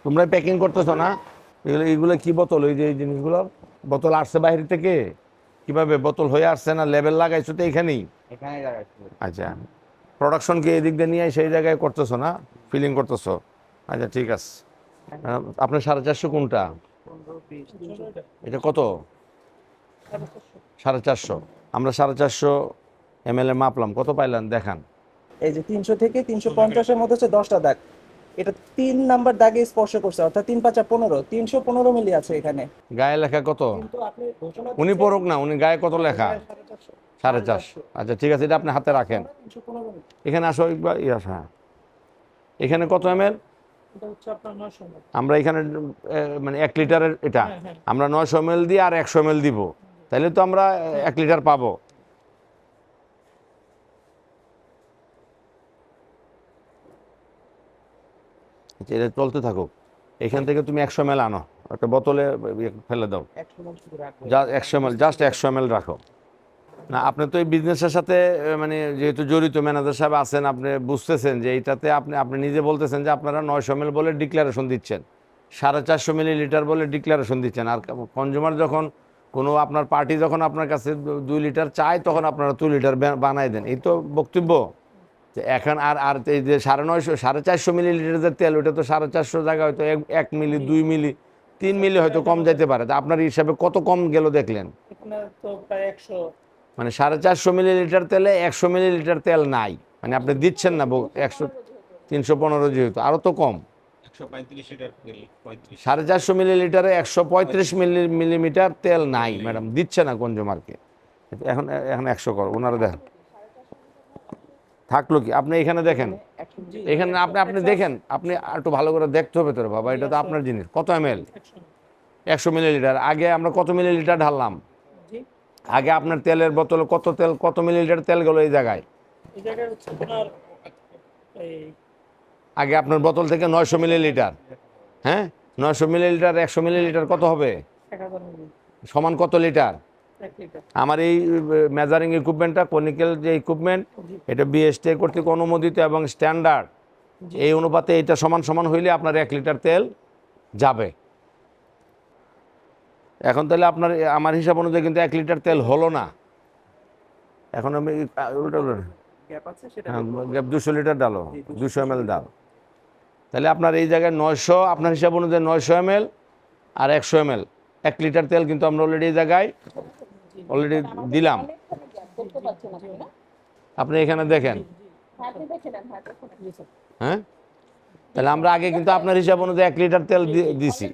তোমরা প্যাকিং করতেছো না? এগুলো এগুলো কি বোতল? ওই যে এই জিনিসগুলো বোতল আসছে বাইরে থেকে, কিভাবে বোতল হয়ে আসছে না লেবেল লাগাইছো তো এখানেই? এখানে লাগাচ্ছি। আচ্ছা, প্রোডাকশন কি এই দিক দিয়ে নিয়ে সেই জায়গায় করতেছো না, ফিলিং করতেছো? আচ্ছা ঠিক আছে। আপনার 450 কোনটা? 15, 20, 300। এটা কত? 450। আমরা 450 ml এ মাপলাম, কত পাইলেন দেখান। এই যে 300 থেকে 350-এর মধ্যে হচ্ছে 10টা দাগ। এটা 3 নাম্বার দাগে স্পর্শ করছে, অর্থাৎ 3 5 15, 315 মিলি আছে এখানে। গায়ে লেখা কত? কিন্তু আপনি ঘোষণা উনি দিচ্ছেন পড়ুক না, উনি গায়ে কত লেখা? 450। 450। আচ্ছা ঠিক আছে, এটা আপনি হাতে রাখেন। 315 মিলি। এখানে আসো একবার, হ্যাঁ। এখানে কত ml? এটা হচ্ছে আপনার 900 মিলি। আমরা এখানে মানে 1 লিটারের এটা, আমরা 900 ml দিয়ে আর 100 ml দিব, তাহলে তো আমরা 1 লিটার পাবো। আচ্ছা, এটা চলতে থাকুক। এখান থেকে তুমি 100 ml আনো, একটা বোতলে ফেলে দাও। 100 মিলি শুধু রাখবো। যা 100 ml, জাস্ট 100 ml রাখো। না, আপনি তো এই বিজনেসের সাথে মানে যেহেতু জড়িত, ম্যানেজার সাহেব আছেন, আপনি বুঝতেছেন যে এইটাতে আপনি আপনি নিজে বলতেছেন যে আপনারা 900 ml বলে ডিক্লারেশন দিচ্ছেন, 450 মিলিলিটার বলে ডিক্লারেশন দিচ্ছেন। আর কনজিউমার যখন কোনো আপনার পার্টি যখন আপনার কাছে 2 লিটার চায়, তখন আপনারা 2 লিটার বানাই দেন, এই তো বক্তব্য। যে এখন আর আর এই যে 950 450 মিলিলিটার যে তেল, ওইটা তো 450 জায়গায় হয়তো 1 মিলি, 2 মিলি, 3 মিলি হয়তো কম যাইতে পারে। তা আপনার হিসাবে কত কম গেল দেখলেন? এখানে তো প্রায় 100। মানে 450 মিলিলিটার তেলে 100 মিলিলিটার তেল নাই, মানে আপনি দিচ্ছেন না 100, 315 যেহেতু আরও তো কম। 135 লিটার তেল, 35। 450 মিলিলিটারে 135 মিলিমিটার তেল নাই ম্যাডাম, দিচ্ছে না কনজিউমারকে। এখন এখন 100 কর, ওনারা দেখেন থাকলো কি। আপনি এখানে দেখেন, এখানে আপনি আপনি দেখেন, আপনি একটু ভালো করে দেখতে হবে তোর বাবা, এটা তো আপনার জিনিস। কত ml? 100 মিলিলিটার। আগে আমরা কত মিলিলিটার ঢাললাম? আগে আপনার তেলের বোতলে কত তেল, কত মিলিলিটার তেল গেল এই জায়গায়? এই জায়গায় হচ্ছে আপনার এই আগে আপনার বোতল থেকে 900 মিলিলিটার, হ্যাঁ, 900 মিলিলিটার 100 মিলিলিটার কত হবে? 1000 মিলি। সমান কত লিটার? 1 লিটার। আমার এই মেজারিং ইকুইপমেন্টটা, কনিক্যাল যে ইকুইপমেন্ট, এটা বিএসটিআই কর্তৃক অনুমোদিত এবং স্ট্যান্ডার্ড। এই অনুপাতে এটা সমান সমান হইলে আপনার 1 লিটার তেল যাবে। এখন তাহলে আপনার আমার হিসাব অনুযায়ী কিন্তু 1 লিটার তেল হলো না। এখন আমি উল্টা গ্যাপ আছে সেটা। 200 লিটার ডালো, 200 ml ডাল। তাহলে আপনার এই জায়গায় 900, আপনার হিসাব অনুযায়ী 900 ml আর 100 ml, 1 লিটার তেল কিন্তু আমরা অলরেডি এই জায়গায় অলরেডি দিলাম। আপনি এখানে দেখেন, হ্যাঁ, তাহলে আমরা আগে কিন্তু আপনার হিসাব অনুযায়ী 1 লিটার তেল দিছি।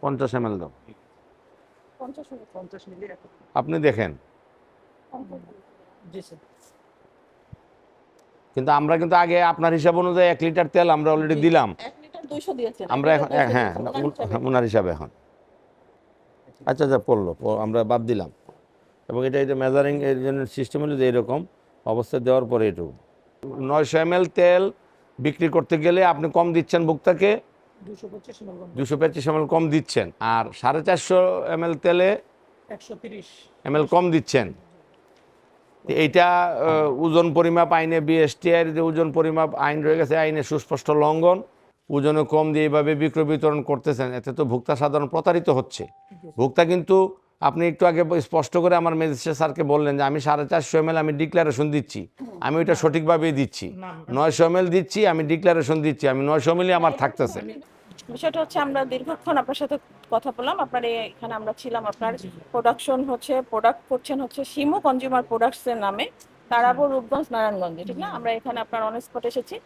50 ml দাও, 50 মিলি। আপনি দেখেন। জি স্যার। কিন্তু আমরা কিন্তু আগে আপনার হিসাব অনুযায়ী 1 লিটার তেল আমরা অলরেডি দিলাম। 1 লিটার 200 দিয়েছেন। আমরা এখন হ্যাঁ, ওনার হিসাবে এখন আচ্ছা আচ্ছা পড়লো, আমরা বাদ দিলাম। এবং এটা এটা মেজারিং এর জন্য সিস্টেম হলো যে এরকম অবস্থা দেওয়ার পরে এটুকু 900 ml তেল বিক্রি করতে গেলে আপনি কম দিচ্ছেন ভোক্তাকে, 225 মিলি। 225 ml কম দিচ্ছেন, আর 450 ml তেলে 130 ml কম দিচ্ছেন। তো এইটা ওজন পরিমাপ আইনে, বিএসটিআই যে ওজন পরিমাপ আইন রয়ে গেছে, আইনে সুস্পষ্ট লঙ্ঘন। ওজনে কম দিয়ে এইভাবে বিক্রয় বিতরণ করতেছেন, এতে তো ভোক্তা সাধারণ প্রতারিত হচ্ছে। ভোক্তা কিন্তু আপনি একটু আগে স্পষ্ট করে আমার ম্যাজিস্ট্রেট স্যারকে বললেন যে আমি 450 ml আমি ডিক্লারেশন দিচ্ছি, আমি ওইটা সঠিকভাবেই দিচ্ছি। 900 ml দিচ্ছি, আমি ডিক্লারেশন দিচ্ছি, আমি 900 ml আমার থাকতেছে। বিষয়টা হচ্ছে আমরা দীর্ঘক্ষণ আপনার সাথে কথা বললাম। আপনার এখানে আমরা ছিলাম, আপনার প্রোডাকশন হচ্ছে, প্রোডাক্ট করছেন হচ্ছে শিমু কনজিউমার প্রোডাক্টসের নামে, তারাবো, রূপগঞ্জ, নারায়ণগঞ্জে, ঠিক না? আমরা এখানে আপনার অন স্পট এসেছি।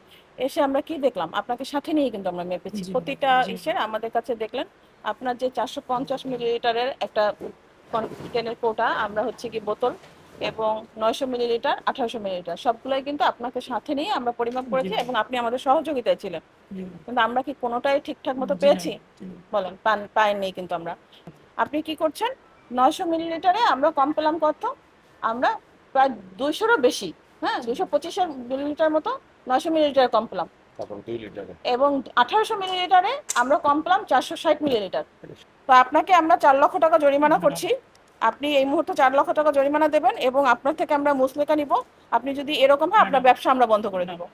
এসে আমরা কি দেখলাম, আপনাকে সাথে নিয়ে কিন্তু আমরা মেপেছি প্রতিটা ইসের। আমাদের কাছে দেখলেন আপনার যে 450 মিলিলিটারের একটা কন্টেনের কোটা, আমরা হচ্ছে কি বোতল, এবং 900 মিলিলিটার, 1800 মিলিলিটার, সবগুলোই কিন্তু আপনাকে সাথে নিয়ে আমরা পরিমাপ করেছি এবং আপনি আমাদের সহযোগিতায় ছিলেন। কিন্তু আমরা কি কোনোটাই ঠিকঠাক মতো পেয়েছি? বলেন, পাইনি কিন্তু আমরা। আপনি কি করছেন, 900 মিলিলিটারে আমরা কম পেলাম কত? আমরা প্রায় 200-এরও বেশি, হ্যাঁ, 225 মিলিলিটার মতো 900 মিলিলিটার কম পেলাম। এবং 1800 মিলিলিটারে আমরা কম পেলাম 460 মিলিলিটার। তো আপনাকে আমরা 4 লক্ষ টাকা জরিমানা করছি। আপনি এই মুহূর্তে 4 লক্ষ টাকা জরিমানা দেবেন এবং আপনার থেকে আমরা মুচলেকা নিব। আপনি যদি এরকম হয় আপনার ব্যবসা আমরা বন্ধ করে দেবো।